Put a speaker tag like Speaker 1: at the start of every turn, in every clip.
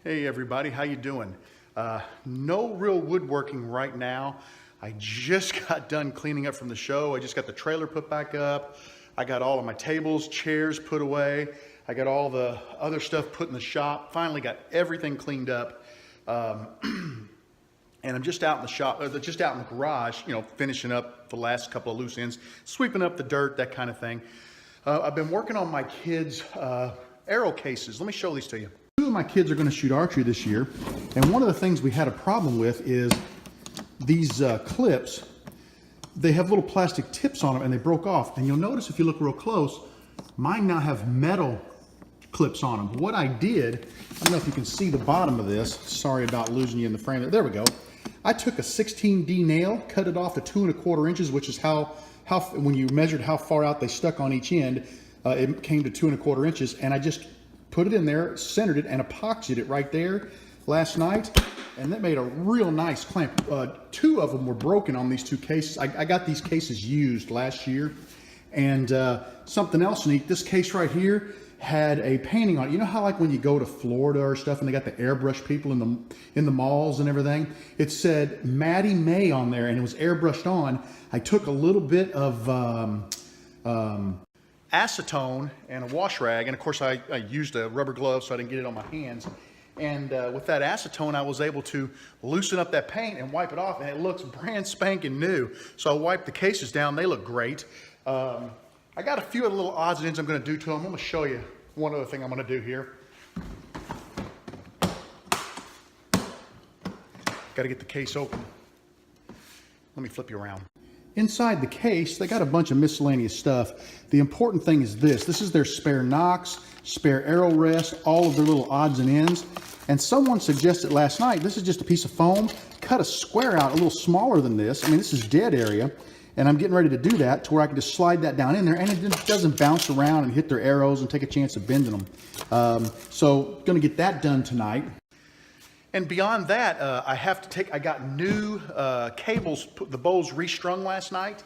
Speaker 1: Hey everybody, how you doing? No real woodworking right now. I just got done cleaning up from the show. I just got the trailer put back up. I got all of my tables, chairs put away. I got all the other stuff put in the shop. Finally got everything cleaned up. And I'm just out in the shop, just out in the garage, finishing up the last couple of loose ends, sweeping up the dirt, that kind of thing. I've been working on my kids' arrow cases. Let me show these to you. Two of my kids are going to shoot archery this year, and one of the things we had a problem with is these clips. They have little plastic tips on them and they broke off, and you'll notice if you look real close, mine now have metal clips on them. What I did, I don't know if you can see the bottom of this, sorry about losing you in the frame, there we go. I took a 16D nail, cut it off to 2 1/4 inches, which is how when you measured how far out they stuck on each end, it came to 2 1/4 inches, and I just put it in there, centered it, and epoxied it right there last night, and that made a real nice clamp. Two of them were broken on these two cases. I got these cases used last year, and something else neat, this case right here had a painting on it. You know how like when you go to Florida or stuff and they got the airbrush people in the malls and everything? It said Maddie May on there and it was airbrushed on. I took a little bit of acetone and a wash rag, and of course I used a rubber glove so I didn't get it on my hands, and with that acetone I was able to loosen up that paint and wipe it off, and it looks brand spanking new. So I wiped the cases down, they look great. I got a few other little odds and ends I'm going to do to them. I'm going to show you one other thing I'm going to do here. Got to get the case open. Let me flip you around. Inside the case, they got a bunch of miscellaneous stuff. The important thing is this. This is their spare nocks, spare arrow rest, all of their little odds and ends. And someone suggested last night, this is just a piece of foam. Cut a square out a little smaller than this. I mean, this is dead area. And I'm getting ready to do that to where I can just slide that down in there and it doesn't bounce around and hit their arrows and take a chance of bending them. So going to get that done tonight. And beyond that, I got new cables, the bows restrung last night.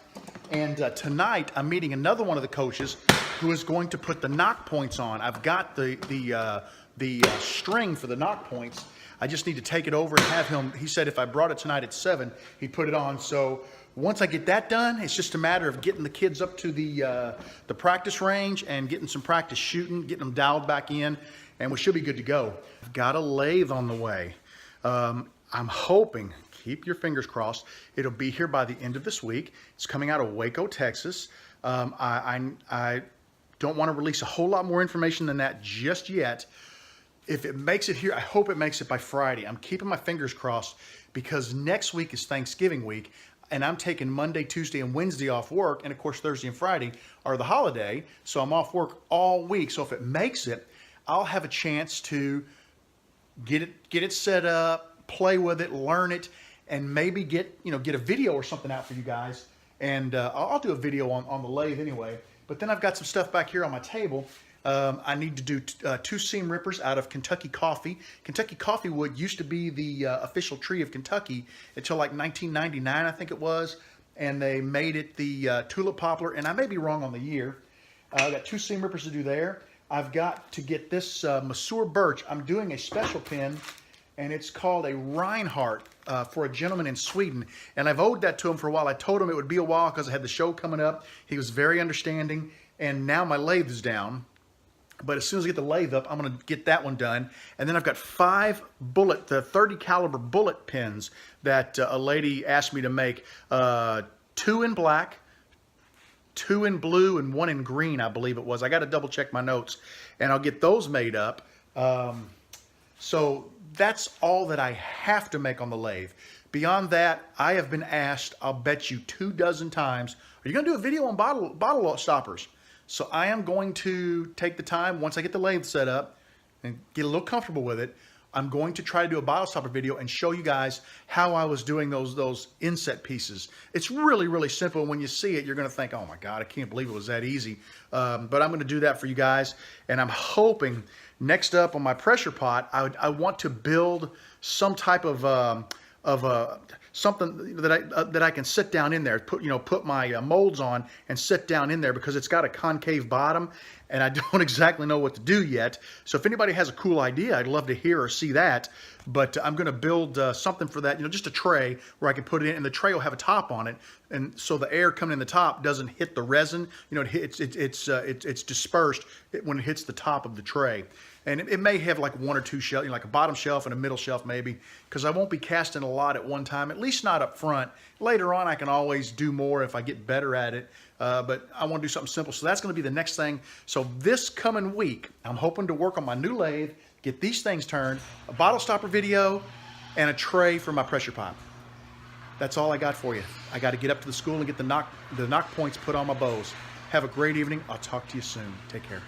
Speaker 1: And tonight, I'm meeting another one of the coaches who is going to put the knock points on. I've got the string for the knock points. I just need to take it over and have him, he said if I brought it tonight at 7, he'd put it on. So once I get that done, it's just a matter of getting the kids up to the practice range and getting some practice shooting, getting them dialed back in, and we should be good to go. I've got a lathe on the way. I'm hoping, keep your fingers crossed, it'll be here by the end of this week. It's coming out of Waco, Texas. I don't want to release a whole lot more information than that just yet. If it makes it here, I hope it makes it by Friday. I'm keeping my fingers crossed because next week is Thanksgiving week, and I'm taking Monday, Tuesday, and Wednesday off work, and of course Thursday and Friday are the holiday, so I'm off work all week. So if it makes it, I'll have a chance to get it set up, play with it, learn it, and maybe get a video or something out for you guys. And I'll do a video on the lathe anyway. But then I've got some stuff back here on my table. I need to do 2 seam rippers out of Kentucky coffee. Kentucky coffee wood used to be the official tree of Kentucky until like 1999, I think it was. And they made it the tulip poplar, and I may be wrong on the year. I've got 2 seam rippers to do there. I've got to get this Masur birch. I'm doing a special pin, and it's called a Reinhardt for a gentleman in Sweden. And I've owed that to him for a while. I told him it would be a while because I had the show coming up. He was very understanding, and now my lathe is down. But as soon as I get the lathe up, I'm going to get that one done. And then I've got 5 the 30 caliber bullet pins that a lady asked me to make. 2 in black, 2 in blue, and 1 in green, I believe it was. I got to double check my notes, and I'll get those made up. So that's all that I have to make on the lathe. Beyond that, I have been asked, I'll bet you 24 times, are you going to do a video on bottle stoppers? So I am going to take the time, once I get the lathe set up and get a little comfortable with it, I'm going to try to do a bottle stopper video and show you guys how I was doing those inset pieces. It's really, really simple. When you see it, you're going to think, oh my God, I can't believe it was that easy. But I'm going to do that for you guys. And I'm hoping next up on my pressure pot, I want to build some type of something that I can sit down in there, put my molds on and sit down in there, because it's got a concave bottom, and I don't exactly know what to do yet. So if anybody has a cool idea, I'd love to hear or see that. But I'm going to build something for that, just a tray where I can put it in, and the tray will have a top on it, and so the air coming in the top doesn't hit the resin. It's dispersed when it hits the top of the tray. And it may have like one or two shelves, like a bottom shelf and a middle shelf maybe, because I won't be casting a lot at one time, at least not up front. Later on, I can always do more if I get better at it, but I want to do something simple. So that's going to be the next thing. So this coming week, I'm hoping to work on my new lathe, get these things turned, a bottle stopper video, and a tray for my pressure pipe. That's all I got for you. I got to get up to the school and get the knock points put on my bows. Have a great evening. I'll talk to you soon. Take care.